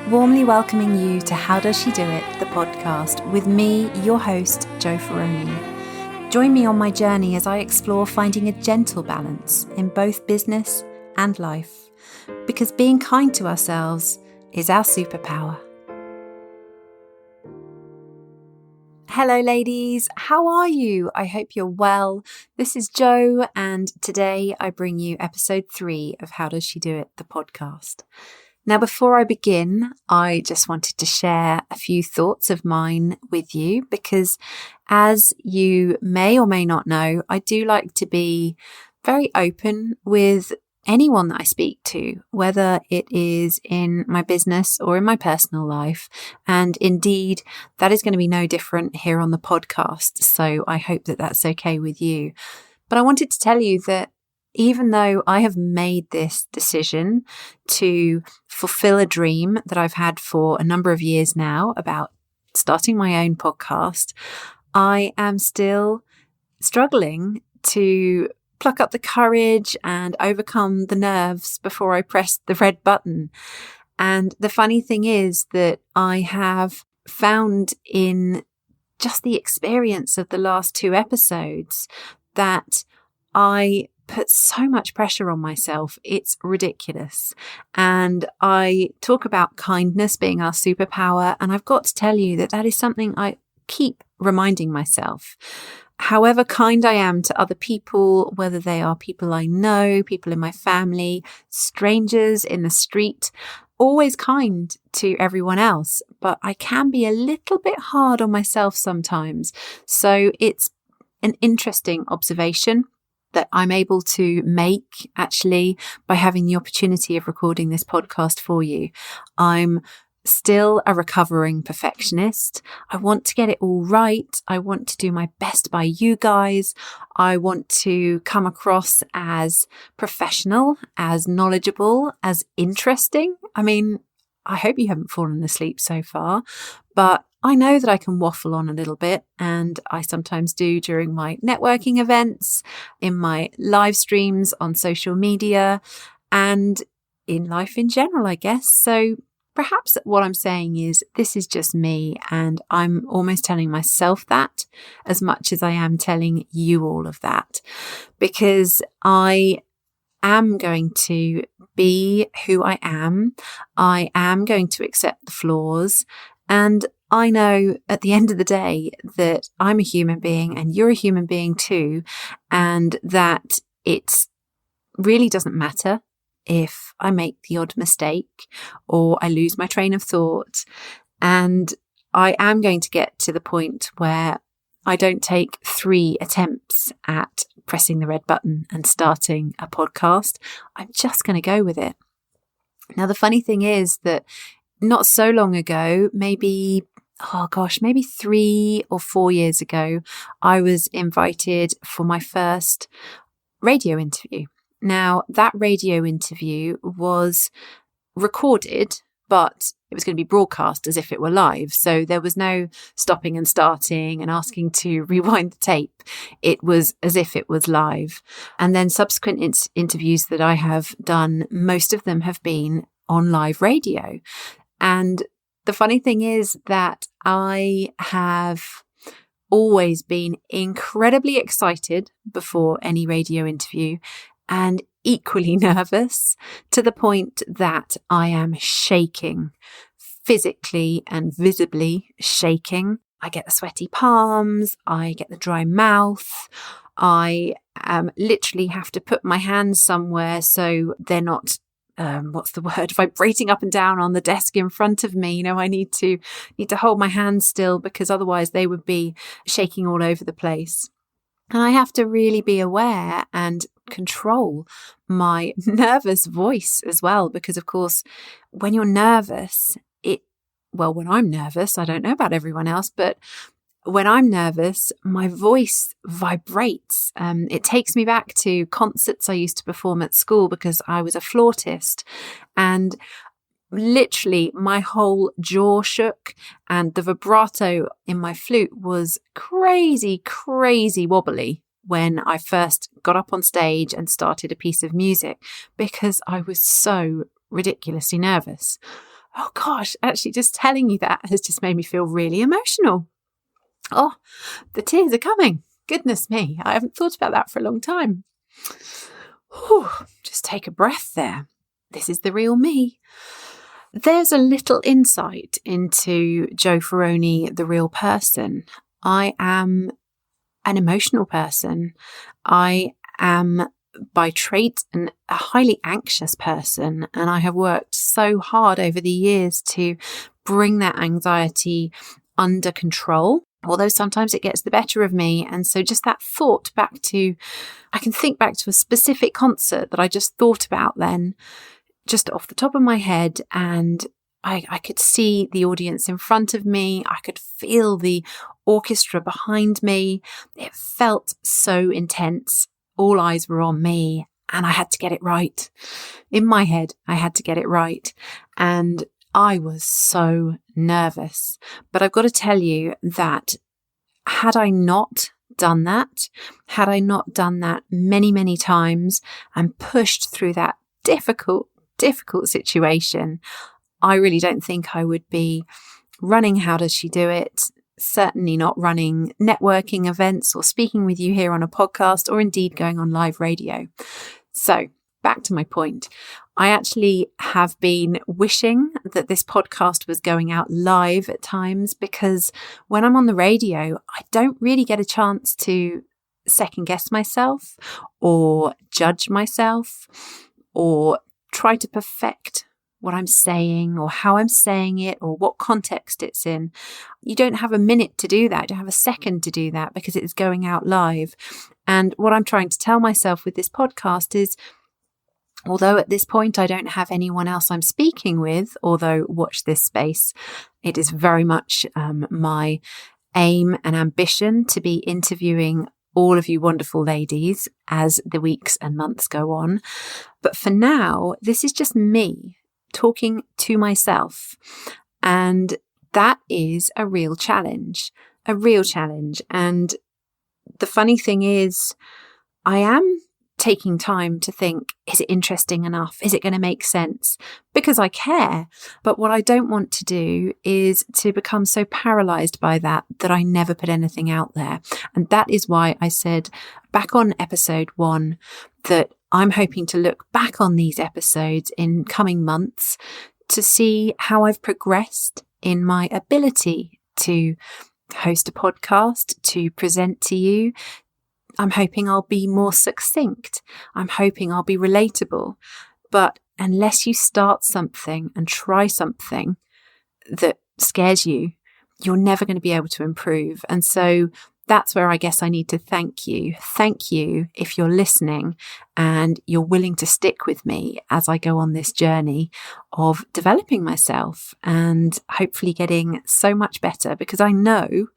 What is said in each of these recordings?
Warmly welcoming you to How Does She Do It, the podcast, with me, your host, Jo Ferroni. Join me on my journey as I explore finding a gentle balance in both business and life, because being kind to ourselves is our superpower. Hello ladies, how are you? I hope you're well. This is Jo, and today I bring you episode 3 of How Does She Do It, the podcast. Now, before I begin, I just wanted to share a few thoughts of mine with you because, as you may or may not know, I do like to be very open with anyone that I speak to, whether it is in my business or in my personal life. And indeed, that is going to be no different here on the podcast. So I hope that that's okay with you. But I wanted to tell you that even though I have made this decision to fulfill a dream that I've had for a number of years now about starting my own podcast, I am still struggling to pluck up the courage and overcome the nerves before I press the red button. And the funny thing is that I have found in just the experience of the last 2 episodes that I put so much pressure on myself. It's ridiculous. And I talk about kindness being our superpower. And I've got to tell you that that is something I keep reminding myself. However kind I am to other people, whether they are people I know, people in my family, strangers in the street, always kind to everyone else. But I can be a little bit hard on myself sometimes. So it's an interesting observation that I'm able to make actually by having the opportunity of recording this podcast for you. I'm still a recovering perfectionist. I want to get it all right. I want to do my best by you guys. I want to come across as professional, as knowledgeable, as interesting. I mean, I hope you haven't fallen asleep so far, but I know that I can waffle on a little bit, and I sometimes do during my networking events, in my live streams on social media, and in life in general, I guess. So perhaps what I'm saying is this is just me, and I'm almost telling myself that as much as I am telling you all of that, because I am going to be who I am. I am going to accept the flaws, and I know at the end of the day that I'm a human being and you're a human being too, and that it really doesn't matter if I make the odd mistake or I lose my train of thought. And I am going to get to the point where I don't take 3 attempts at pressing the red button and starting a podcast. I'm just going to go with it. Now, the funny thing is that not so long ago, maybe 3 or 4 years ago, I was invited for my first radio interview. Now, that radio interview was recorded, but it was going to be broadcast as if it were live. So there was no stopping and starting and asking to rewind the tape. It was as if it was live. And then subsequent interviews that I have done, most of them have been on live radio. And the funny thing is that I have always been incredibly excited before any radio interview and equally nervous, to the point that I am shaking, physically and visibly shaking. I get the sweaty palms, I get the dry mouth, I literally have to put my hands somewhere so they're not vibrating up and down on the desk in front of me. You know, I need to hold my hands still because otherwise they would be shaking all over the place. And I have to really be aware and control my nervous voice as well, because of course, when you're nervous, when I'm nervous, I don't know about everyone else, but when I'm nervous, my voice vibrates. It takes me back to concerts I used to perform at school because I was a flautist, and literally my whole jaw shook and the vibrato in my flute was crazy wobbly when I first got up on stage and started a piece of music because I was so ridiculously nervous. Oh gosh, actually just telling you that has just made me feel really emotional. Oh, the tears are coming. Goodness me, I haven't thought about that for a long time. Whew, just take a breath there. This is the real me. There's a little insight into Jo Ferroni, the real person. I am an emotional person. I am by trait a highly anxious person, and I have worked so hard over the years to bring that anxiety under control, although sometimes it gets the better of me. And so just that thought I can think back to a specific concert that I just thought about then, just off the top of my head, and I could see the audience in front of me. I could feel the orchestra behind me. It felt so intense. All eyes were on me, and I had to get it right. In my head, I had to get it right. And I was so nervous. But I've got to tell you that had I not done that many, many times and pushed through that difficult situation, I really don't think I would be running How Does She Do It? Certainly not running networking events or speaking with you here on a podcast, or indeed going on live radio. So back to my point. I actually have been wishing that this podcast was going out live at times, because when I'm on the radio, I don't really get a chance to second guess myself or judge myself or try to perfect what I'm saying or how I'm saying it or what context it's in. You don't have a minute to do that. You don't have a second to do that because it's going out live. And what I'm trying to tell myself with this podcast is, although at this point I don't have anyone else I'm speaking with, although watch this space, it is very much my aim and ambition to be interviewing all of you wonderful ladies as the weeks and months go on. But for now, this is just me talking to myself. And that is a real challenge. And the funny thing is, I am taking time to think, is it interesting enough? Is it going to make sense? Because I care. But what I don't want to do is to become so paralyzed by that I never put anything out there. And that is why I said back on episode 1 that I'm hoping to look back on these episodes in coming months to see how I've progressed in my ability to host a podcast, to present to you. I'm hoping I'll be more succinct. I'm hoping I'll be relatable. But unless you start something and try something that scares you, you're never going to be able to improve. And so that's where I guess I need to thank you. Thank you if you're listening and you're willing to stick with me as I go on this journey of developing myself and hopefully getting so much better, because I know,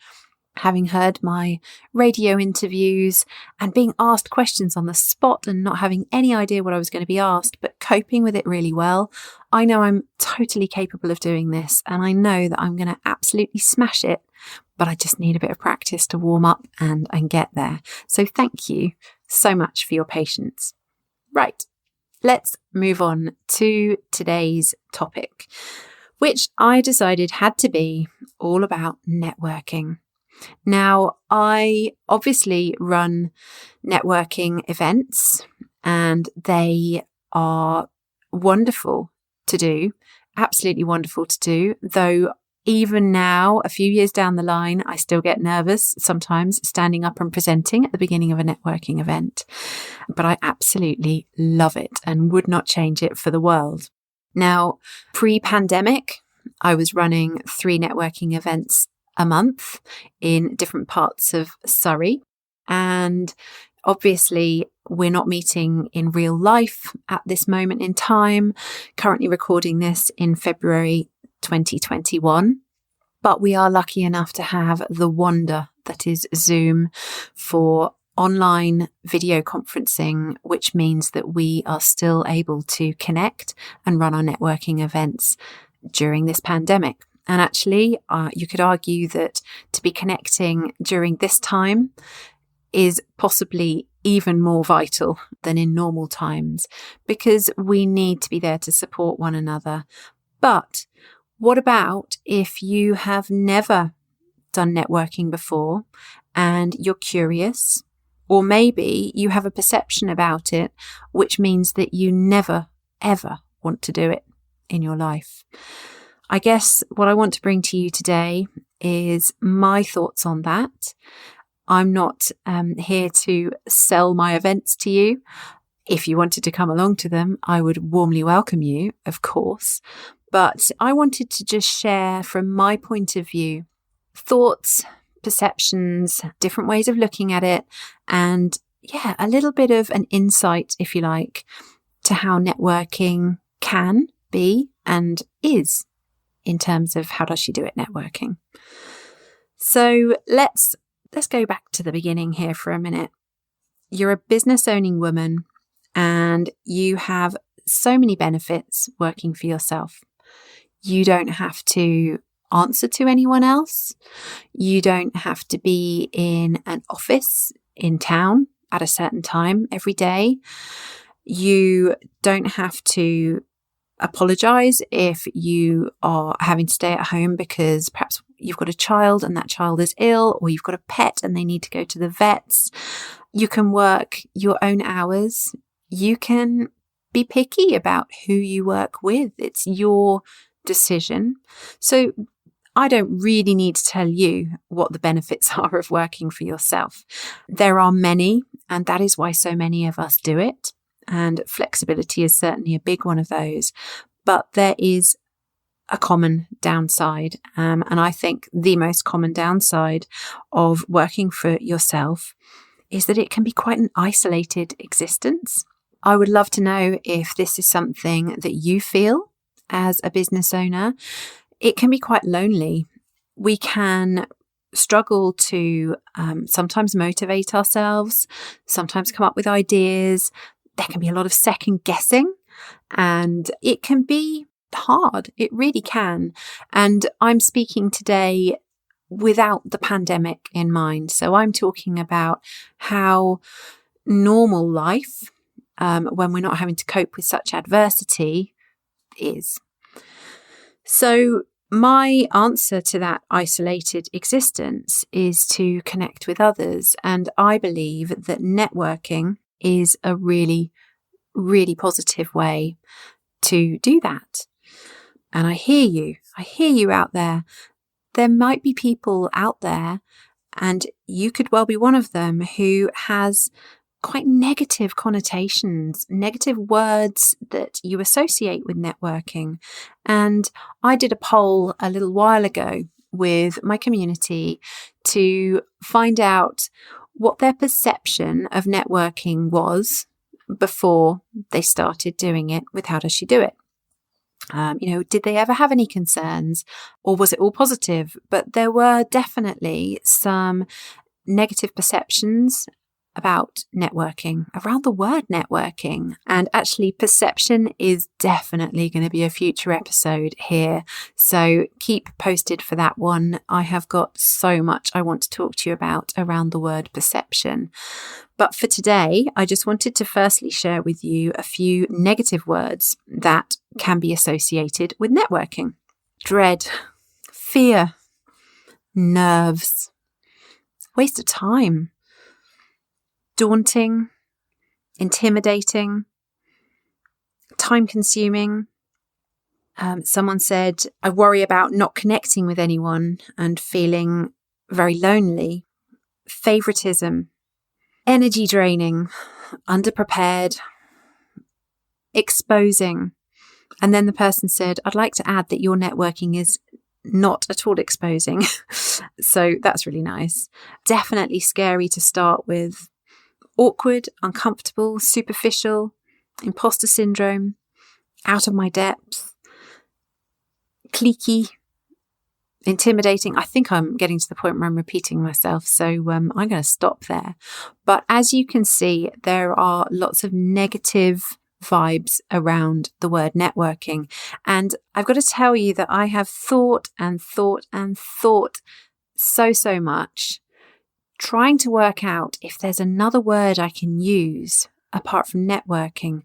having heard my radio interviews and being asked questions on the spot and not having any idea what I was going to be asked, but coping with it really well, I know I'm totally capable of doing this, and I know that I'm going to absolutely smash it, but I just need a bit of practice to warm up and get there. So thank you so much for your patience. Right, let's move on to today's topic, which I decided had to be all about networking. Now, I obviously run networking events, and they are wonderful to do, absolutely wonderful to do, though even now, a few years down the line, I still get nervous sometimes standing up and presenting at the beginning of a networking event. But I absolutely love it and would not change it for the world. Now, pre-pandemic, I was running 3 networking events a month in different parts of Surrey. And obviously, we're not meeting in real life at this moment in time, currently recording this in February 2021. But we are lucky enough to have the wonder that is Zoom for online video conferencing, which means that we are still able to connect and run our networking events during this pandemic. And actually, you could argue that to be connecting during this time is possibly even more vital than in normal times, because we need to be there to support one another. But what about if you have never done networking before and you're curious, or maybe you have a perception about it, which means that you never, ever want to do it in your life? I guess what I want to bring to you today is my thoughts on that. I'm not here to sell my events to you. If you wanted to come along to them, I would warmly welcome you, of course. But I wanted to just share from my point of view thoughts, perceptions, different ways of looking at it, and a little bit of an insight, if you like, to how networking can be and is in terms of how does she do it networking. So let's go back to the beginning here for a minute. You're a business owning woman and you have so many benefits working for yourself. You don't have to answer to anyone else. You don't have to be in an office in town at a certain time every day. You don't have to apologize if you are having to stay at home because perhaps you've got a child and that child is ill, or you've got a pet and they need to go to the vets. You can work your own hours. You can be picky about who you work with. It's your decision. So I don't really need to tell you what the benefits are of working for yourself. There are many, and that is why so many of us do it. And flexibility is certainly a big one of those. But there is a common downside. And I think the most common downside of working for yourself is that it can be quite an isolated existence. I would love to know if this is something that you feel as a business owner. It can be quite lonely. We can struggle to sometimes motivate ourselves, sometimes come up with ideas. There can be a lot of second guessing and it can be hard. It really can. And I'm speaking today without the pandemic in mind. So I'm talking about how normal life, when we're not having to cope with such adversity, is. So my answer to that isolated existence is to connect with others. And I believe that networking is a really, really positive way to do that. And I hear you out there. There might be people out there, and you could well be one of them, who has quite negative connotations, negative words that you associate with networking. And I did a poll a little while ago with my community to find out what their perception of networking was before they started doing it with How Does She Do It? Did they ever have any concerns, or was it all positive? But there were definitely some negative perceptions about networking, around the word networking. And actually, perception is definitely going to be a future episode here. So keep posted for that one. I have got so much I want to talk to you about around the word perception. But for today, I just wanted to firstly share with you a few negative words that can be associated with networking. Dread, fear, nerves, waste of time, daunting, intimidating, time-consuming. Someone said, I worry about not connecting with anyone and feeling very lonely. Favoritism, energy draining, underprepared, exposing. And then the person said, I'd like to add that your networking is not at all exposing. So that's really nice. Definitely scary to start with. Awkward, uncomfortable, superficial, imposter syndrome, out of my depth, cliquey, intimidating. I think I'm getting to the point where I'm repeating myself, so I'm going to stop there. But as you can see, there are lots of negative vibes around the word networking. And I've got to tell you that I have thought so much, trying to work out if there's another word I can use apart from networking.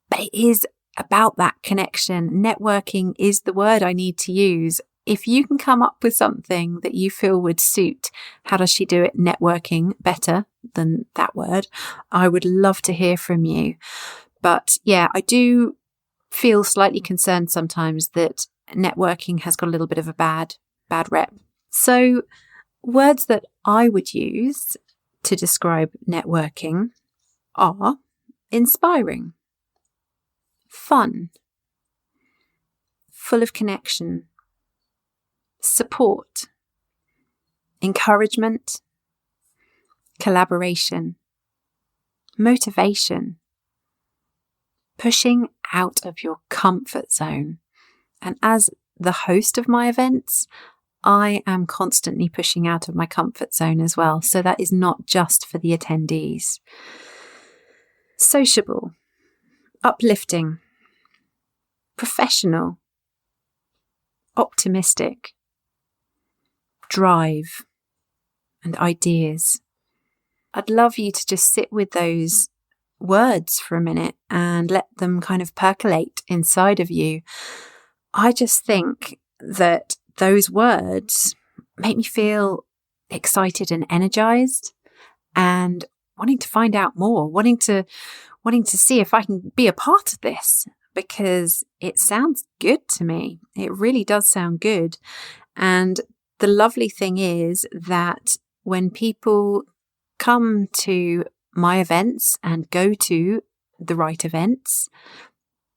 But it is about that connection. Networking is the word I need to use. If you can come up with something that you feel would suit How Does She Do It networking better than that word, I would love to hear from you. But yeah, I do feel slightly concerned sometimes that networking has got a little bit of a bad rep. So words that I would use to describe networking are inspiring, fun, full of connection, support, encouragement, collaboration, motivation, pushing out of your comfort zone. And as the host of my events, I am constantly pushing out of my comfort zone as well. So that is not just for the attendees. Sociable, uplifting, professional, optimistic, drive, and ideas. I'd love you to just sit with those words for a minute and let them kind of percolate inside of you. I just think that those words make me feel excited and energized and wanting to find out more, wanting to see if I can be a part of this, because it sounds good to me. It really does sound good. And the lovely thing is that when people come to my events and go to the right events,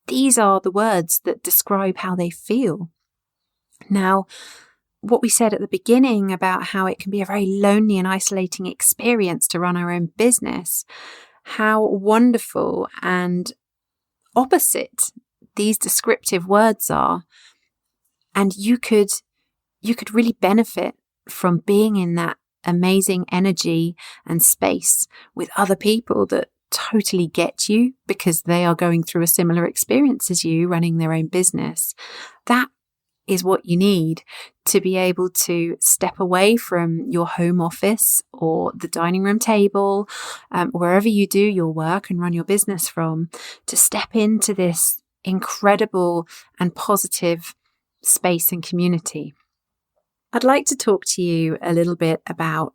these are the words that describe how they feel. Now, what we said at the beginning about how it can be a very lonely and isolating experience to run our own business, how wonderful and opposite these descriptive words are. And you could really benefit from being in that amazing energy and space with other people that totally get you because they are going through a similar experience as you, running their own business. That is what you need to be able to step away from your home office or the dining room table, wherever you do your work and run your business from, to step into this incredible and positive space and community. I'd like to talk to you a little bit about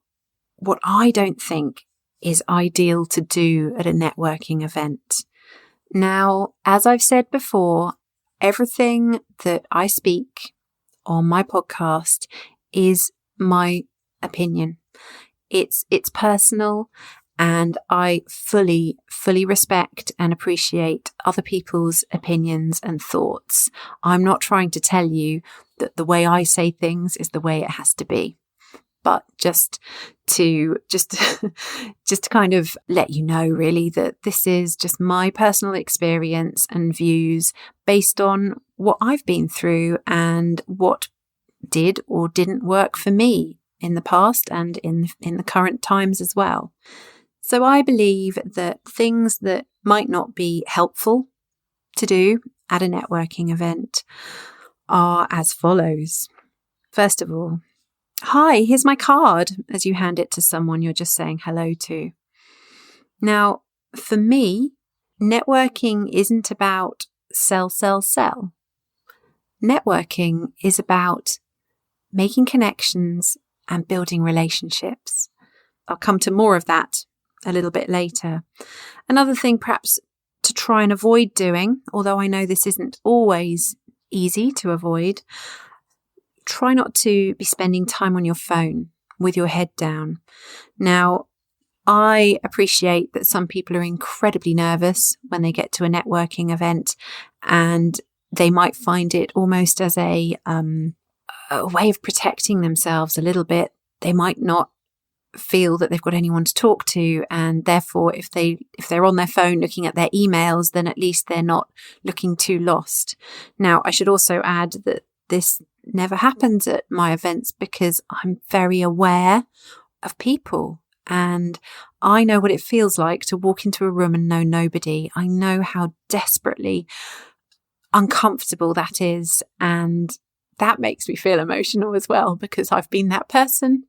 what I don't think is ideal to do at a networking event. Now, as I've said before, everything that I speak on my podcast is my opinion. It's personal, and I fully respect and appreciate other people's opinions and thoughts. I'm not trying to tell you that the way I say things is the way it has to be, but just to kind of let you know really that this is just my personal experience and views based on what I've been through and what did or didn't work for me in the past and in the current times as well. So I believe that things that might not be helpful to do at a networking event are as follows. First of all, hi, here's my card, as you hand it to someone you're just saying hello to. Now, for me, networking isn't about sell. Networking is about making connections and building relationships. I'll come to more of that a little bit later. Another thing perhaps to try and avoid doing, although I know this isn't always easy to avoid, try not to be spending time on your phone with your head down. Now, I appreciate that some people are incredibly nervous when they get to a networking event, and they might find it almost as a way of protecting themselves a little bit. They might not feel that they've got anyone to talk to, and therefore if they're on their phone looking at their emails, then at least they're not looking too lost. Now, I should also add that this never happens at my events because I'm very aware of people, and I know what it feels like to walk into a room and know nobody. I know how desperately uncomfortable that is, and that makes me feel emotional as well, because I've been that person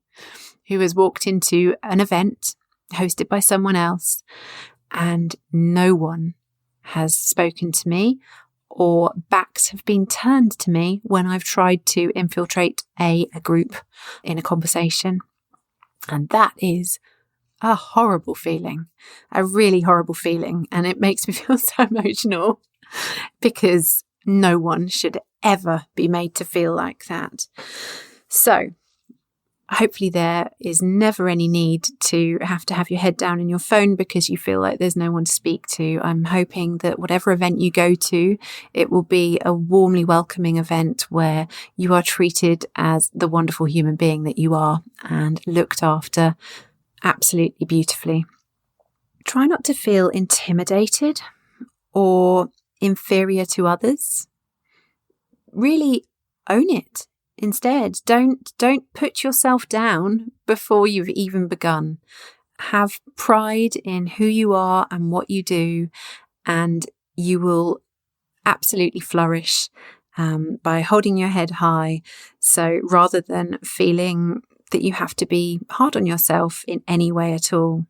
who has walked into an event hosted by someone else and no one has spoken to me, or backs have been turned to me when I've tried to infiltrate a group in a conversation. And that is a horrible feeling, a really horrible feeling. And it makes me feel so emotional because no one should ever be made to feel like that. So hopefully there is never any need to have your head down in your phone because you feel like there's no one to speak to. I'm hoping that whatever event you go to, it will be a warmly welcoming event where you are treated as the wonderful human being that you are and looked after absolutely beautifully. Try not to feel intimidated or inferior to others. Really own it. Instead, don't put yourself down before you've even begun. Have pride in who you are and what you do, and you will absolutely flourish by holding your head high. So rather than feeling that you have to be hard on yourself in any way at all.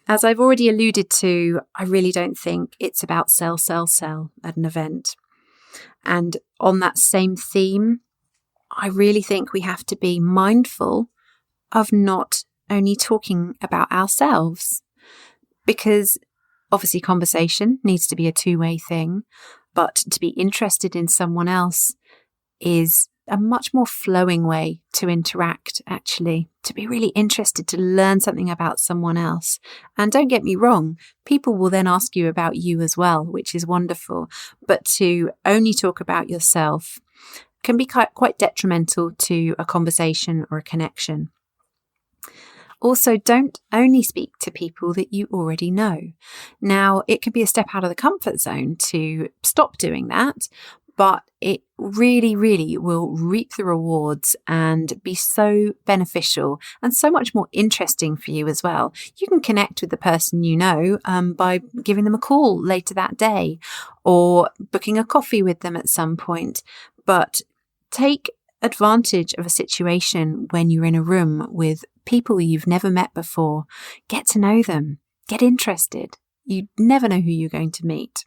As I've already alluded to, I really don't think it's about sell at an event. And on that same theme, I really think we have to be mindful of not only talking about ourselves, because obviously conversation needs to be a two-way thing, but to be interested in someone else is a much more flowing way to interact, actually, to be really interested to learn something about someone else. And don't get me wrong, people will then ask you about you as well, which is wonderful. But to only talk about yourself can be quite detrimental to a conversation or a connection. Also, don't only speak to people that you already know. Now, it can be a step out of the comfort zone to stop doing that, but it really, really will reap the rewards and be so beneficial and so much more interesting for you as well. You can connect with the person you know by giving them a call later that day or booking a coffee with them at some point. But take advantage of a situation when you're in a room with people you've never met before. Get to know them. Get interested. You never know who you're going to meet.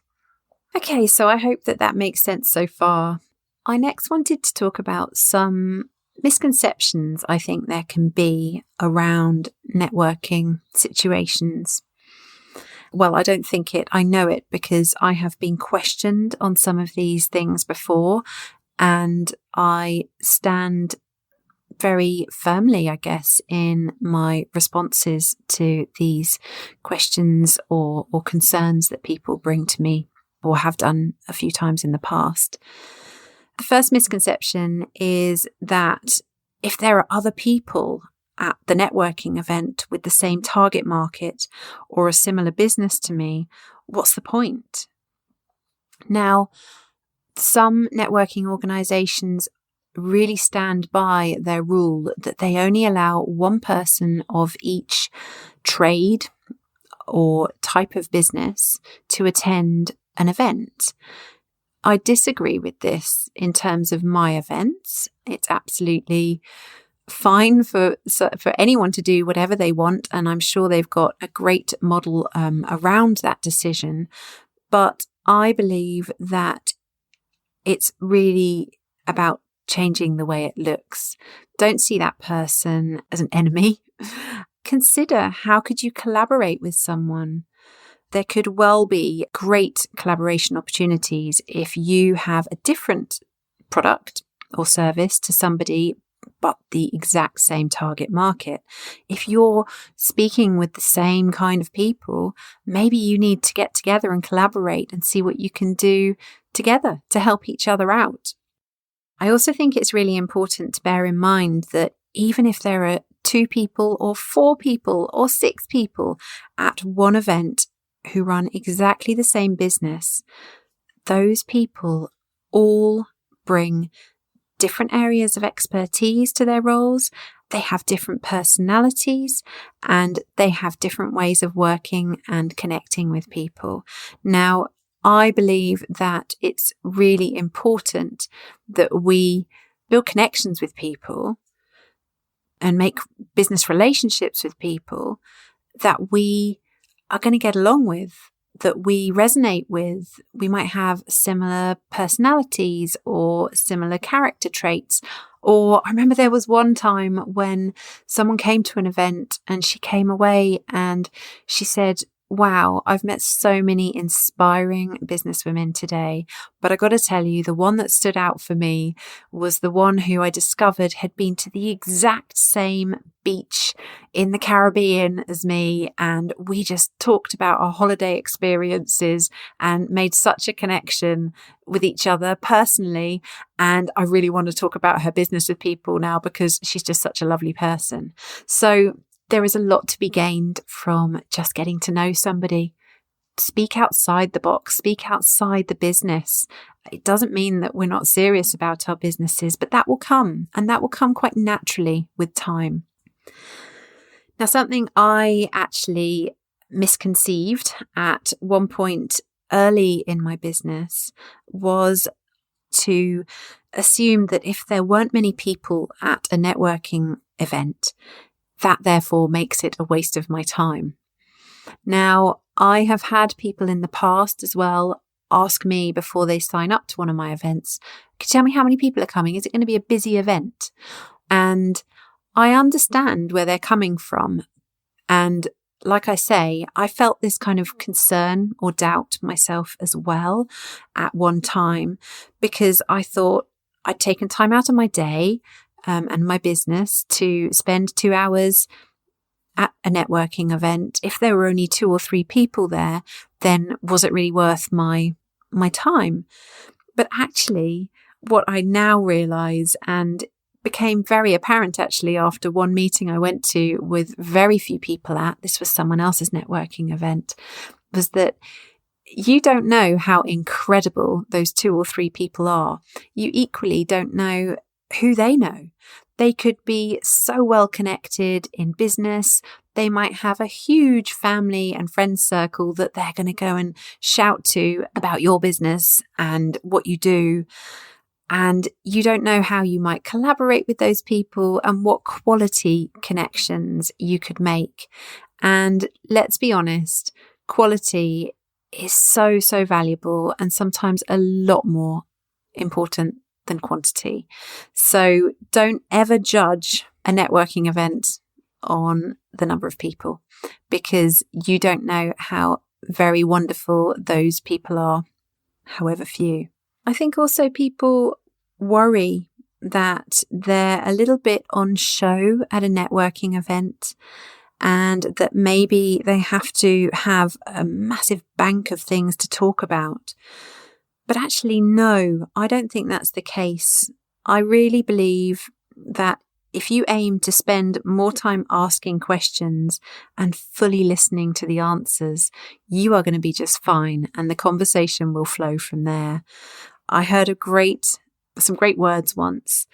Okay, so I hope that makes sense so far. I next wanted to talk about some misconceptions I think there can be around networking situations. Well, I don't think it. I know it because I have been questioned on some of these things before, and I stand very firmly, I guess, in my responses to these questions or concerns that people bring to me or have done a few times in the past. The first misconception is that if there are other people at the networking event with the same target market or a similar business to me, what's the point? Now, some networking organizations really stand by their rule that they only allow one person of each trade or type of business to attend an event. I disagree with this in terms of my events. It's absolutely fine for anyone to do whatever they want, and I'm sure they've got a great model around that decision. But I believe that it's really about changing the way it looks. Don't see that person as an enemy. Consider, how could you collaborate with someone? There could well be great collaboration opportunities if you have a different product or service to somebody, but the exact same target market. If you're speaking with the same kind of people, maybe you need to get together and collaborate and see what you can do together to help each other out. I also think it's really important to bear in mind that even if there are 2 people or 4 people or 6 people at one event who run exactly the same business, those people all bring different areas of expertise to their roles. They have different personalities and they have different ways of working and connecting with people. Now, I believe that it's really important that we build connections with people and make business relationships with people that we are going to get along with that we resonate with. We might have similar personalities or similar character traits. Or I remember there was one time when someone came to an event and she came away and she said, wow, I've met so many inspiring businesswomen today, but I got to tell you, the one that stood out for me was the one who I discovered had been to the exact same beach in the Caribbean as me. And we just talked about our holiday experiences and made such a connection with each other personally. And I really want to talk about her business with people now because she's just such a lovely person. So there is a lot to be gained from just getting to know somebody. Speak outside the box, speak outside the business. It doesn't mean that we're not serious about our businesses, but that will come, and that will come quite naturally with time. Now, something I actually misconceived at one point early in my business was to assume that if there weren't many people at a networking event, that therefore makes it a waste of my time. Now, I have had people in the past as well ask me before they sign up to one of my events, could you tell me how many people are coming? Is it going to be a busy event? And I understand where they're coming from. And like I say, I felt this kind of concern or doubt myself as well at one time, because I thought I'd taken time out of my day and my business to spend 2 hours at a networking event. If there were only 2 or 3 people there, then was it really worth my time? But actually, what I now realize, and became very apparent actually after one meeting I went to with very few people at, this was someone else's networking event, was that you don't know how incredible those 2 or 3 people are. You equally don't know who they know. They could be so well connected in business. They might have a huge family and friends circle that they're going to go and shout to about your business and what you do. And you don't know how you might collaborate with those people and what quality connections you could make. And let's be honest, quality is so, so valuable and sometimes a lot more important than quantity. So don't ever judge a networking event on the number of people, because you don't know how very wonderful those people are, however few. I think also people worry that they're a little bit on show at a networking event and that maybe they have to have a massive bank of things to talk about. But actually, no, I don't think that's the case. I really believe that if you aim to spend more time asking questions and fully listening to the answers, you are going to be just fine and the conversation will flow from there. I heard some great words once.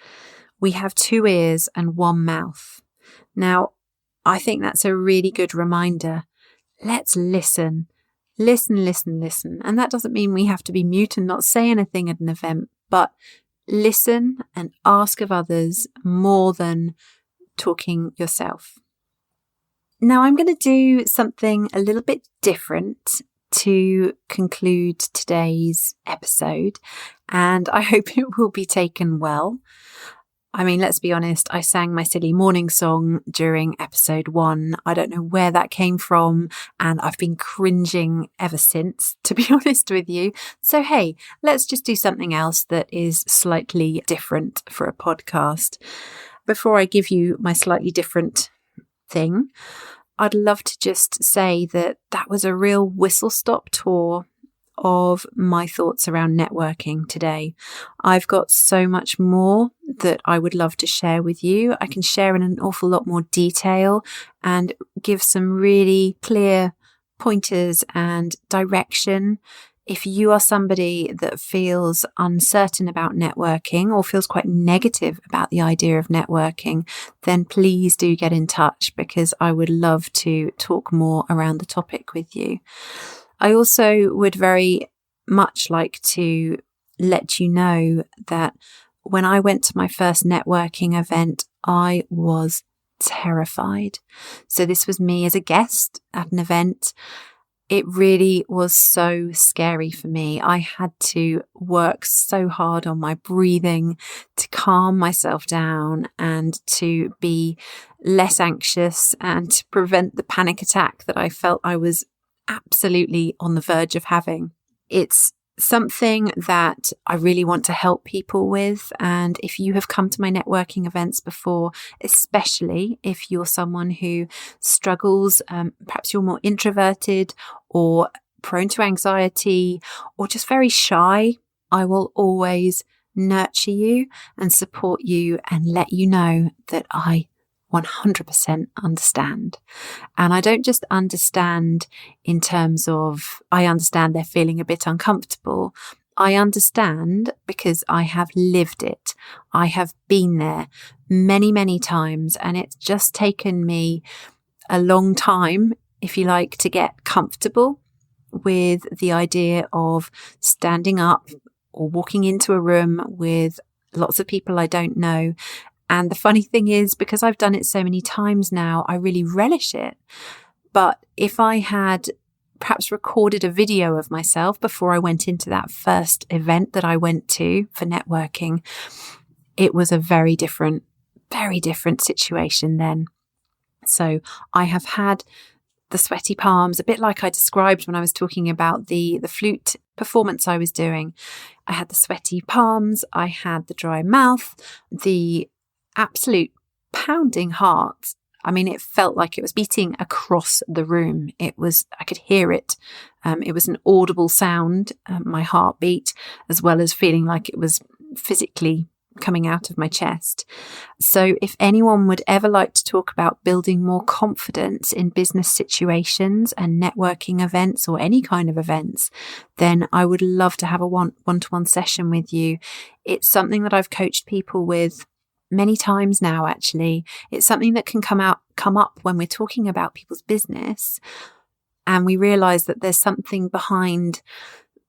We have 2 ears and 1 mouth. Now, I think that's a really good reminder. Let's listen. Listen, listen, listen. And that doesn't mean we have to be mute and not say anything at an event, but listen and ask of others more than talking yourself. Now, I'm going to do something a little bit different to conclude today's episode, and I hope it will be taken well. I mean, let's be honest, I sang my silly morning song during episode 1. I don't know where that came from, and I've been cringing ever since, to be honest with you. So, hey, let's just do something else that is slightly different for a podcast. Before I give you my slightly different thing, I'd love to just say that was a real whistle-stop tour of my thoughts around networking today. I've got so much more that I would love to share with you. I can share in an awful lot more detail and give some really clear pointers and direction. If you are somebody that feels uncertain about networking or feels quite negative about the idea of networking, then please do get in touch, because I would love to talk more around the topic with you. I also would very much like to let you know that when I went to my first networking event, I was terrified. So this was me as a guest at an event, it really was so scary for me. I had to work so hard on my breathing to calm myself down and to be less anxious and to prevent the panic attack that I felt I was absolutely on the verge of having. It's something that I really want to help people with. And if you have come to my networking events before, especially if you're someone who struggles, perhaps you're more introverted or prone to anxiety or just very shy, I will always nurture you and support you and let you know that I 100% understand. And I don't just understand in terms of, I understand they're feeling a bit uncomfortable. I understand because I have lived it. I have been there many, many times, and it's just taken me a long time, if you like, to get comfortable with the idea of standing up or walking into a room with lots of people I don't know. And the funny thing is, because I've done it so many times now, I really relish it. But if I had perhaps recorded a video of myself before I went into that first event that I went to for networking, it was a very different situation then. So I have had the sweaty palms, a bit like I described when I was talking about the flute performance I was doing. I had the sweaty palms, I had the dry mouth, the absolute pounding heart. I mean, it felt like it was beating across the room. I could hear it. It was an audible sound, my heartbeat, as well as feeling like it was physically coming out of my chest. So if anyone would ever like to talk about building more confidence in business situations and networking events or any kind of events, then I would love to have a one-to-one session with you. It's something that I've coached people with many times now, actually. It's something that can come up when we're talking about people's business and we realize that there's something behind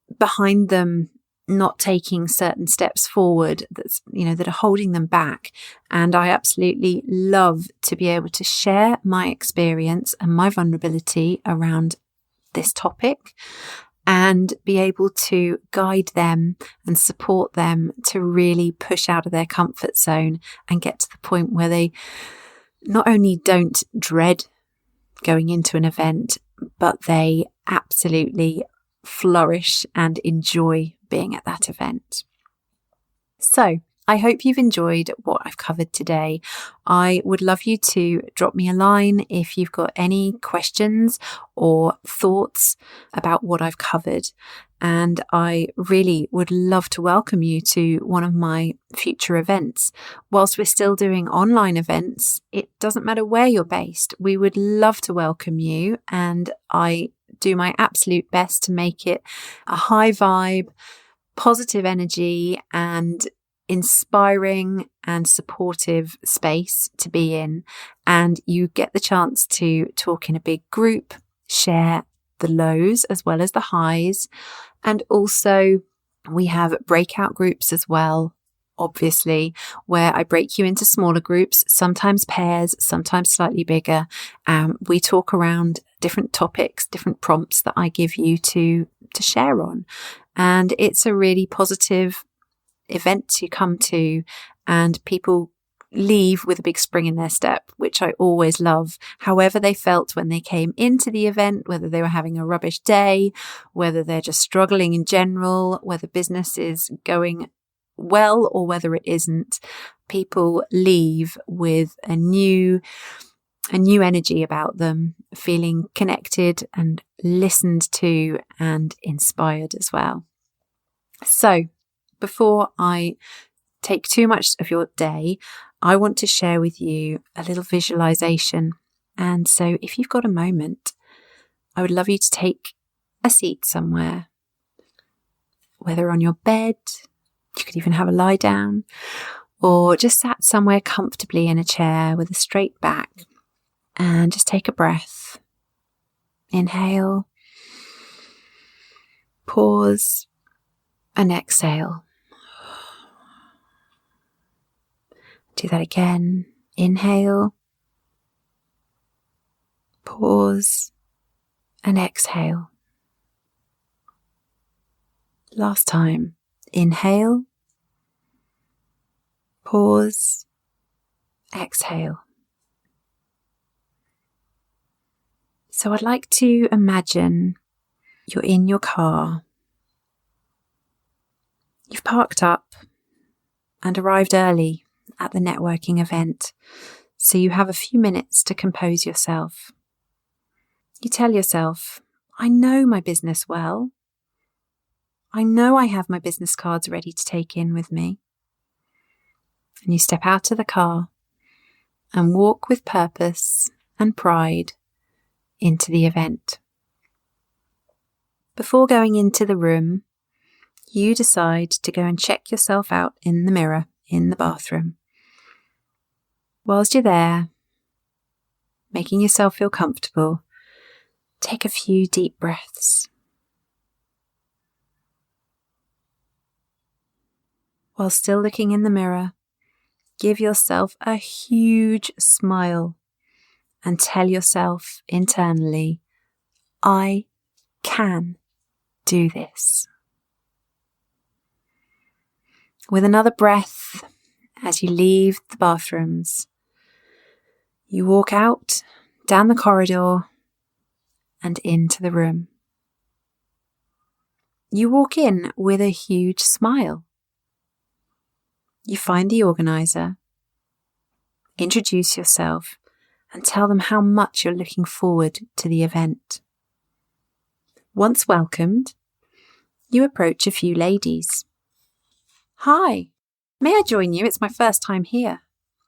them not taking certain steps forward that are holding them back. And I absolutely love to be able to share my experience and my vulnerability around this topic and be able to guide them and support them to really push out of their comfort zone and get to the point where they not only don't dread going into an event, but they absolutely flourish and enjoy being at that event. So I hope you've enjoyed what I've covered today. I would love you to drop me a line if you've got any questions or thoughts about what I've covered. And I really would love to welcome you to one of my future events. Whilst we're still doing online events, it doesn't matter where you're based. We would love to welcome you. And I do my absolute best to make it a high vibe, positive energy and inspiring and supportive space to be in. And you get the chance to talk in a big group, share the lows as well as the highs. And also we have breakout groups as well, obviously, where I break you into smaller groups, sometimes pairs, sometimes slightly bigger. We talk around different topics, different prompts that I give you to share on. And it's a really positive event to come to, and people leave with a big spring in their step, which I always love. However they felt when they came into the event, whether they were having a rubbish day, whether they're just struggling in general, whether business is going well or whether it isn't, people leave with a new energy about them, feeling connected and listened to and inspired as well. So before I take too much of your day, I want to share with you a little visualization. And so if you've got a moment, I would love you to take a seat somewhere, whether on your bed, you could even have a lie down, or just sat somewhere comfortably in a chair with a straight back, and just take a breath. Inhale, pause, and exhale. Do that again. Inhale, pause, and exhale. Last time. Inhale, pause, exhale. So I'd like to imagine you're in your car. You've parked up and arrived early at the networking event, so you have a few minutes to compose yourself. You tell yourself, I know my business well. I know I have my business cards ready to take in with me. And you step out of the car and walk with purpose and pride into the event. Before going into the room, you decide to go and check yourself out in the mirror in the bathroom. Whilst you're there, making yourself feel comfortable, take a few deep breaths. While still looking in the mirror, give yourself a huge smile and tell yourself internally, I can do this. With another breath, as you leave the bathrooms, you walk out, down the corridor, and into the room. You walk in with a huge smile. You find the organiser, introduce yourself, and tell them how much you're looking forward to the event. Once welcomed, you approach a few ladies. Hi, may I join you? It's my first time here.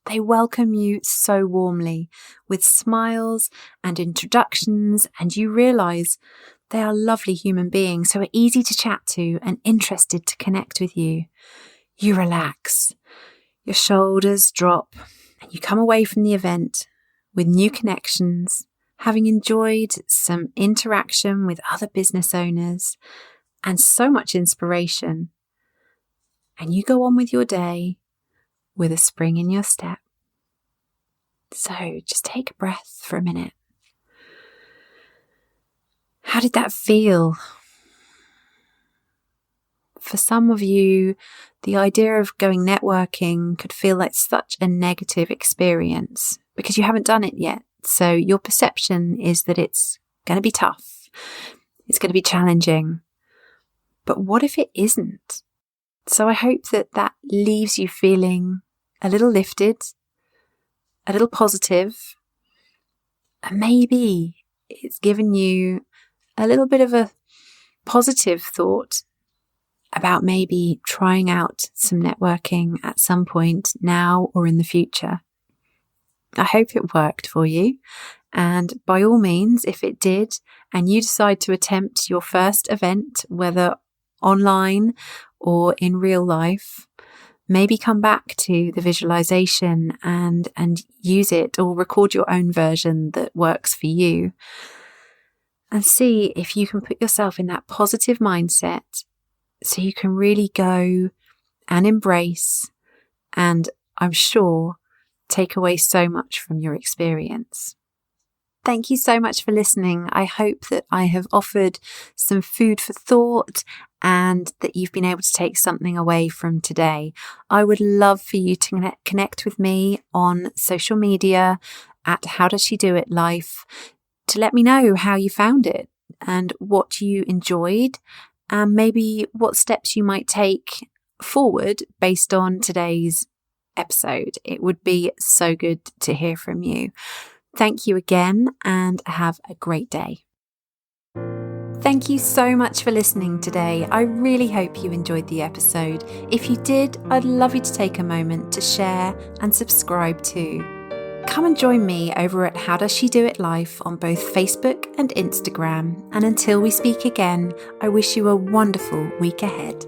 They welcome you so warmly with smiles and introductions, and you realise they are lovely human beings who are easy to chat to and interested to connect with you. You relax, your shoulders drop, and you come away from the event with new connections, having enjoyed some interaction with other business owners and so much inspiration. And you go on with your day with a spring in your step. So just take a breath for a minute. How did that feel? For some of you, the idea of going networking could feel like such a negative experience because you haven't done it yet. So your perception is that it's going to be tough. It's going to be challenging. But what if it isn't? So I hope that leaves you feeling a little lifted, a little positive, and maybe it's given you a little bit of a positive thought about maybe trying out some networking at some point now or in the future. I hope it worked for you. And by all means, if it did, and you decide to attempt your first event, whether online or in real life, maybe come back to the visualization and use it, or record your own version that works for you. And see if you can put yourself in that positive mindset so you can really go and embrace and, I'm sure, take away so much from your experience. Thank you so much for listening. I hope that I have offered some food for thought and that you've been able to take something away from today. I would love for you to connect with me on social media at How Does She Do It Life to let me know how you found it and what you enjoyed, and maybe what steps you might take forward based on today's episode. It would be so good to hear from you. Thank you again and have a great day. Thank you so much for listening today. I really hope you enjoyed the episode. If you did, I'd love you to take a moment to share and subscribe too. Come and join me over at How Does She Do It Life on both Facebook and Instagram. And until we speak again, I wish you a wonderful week ahead.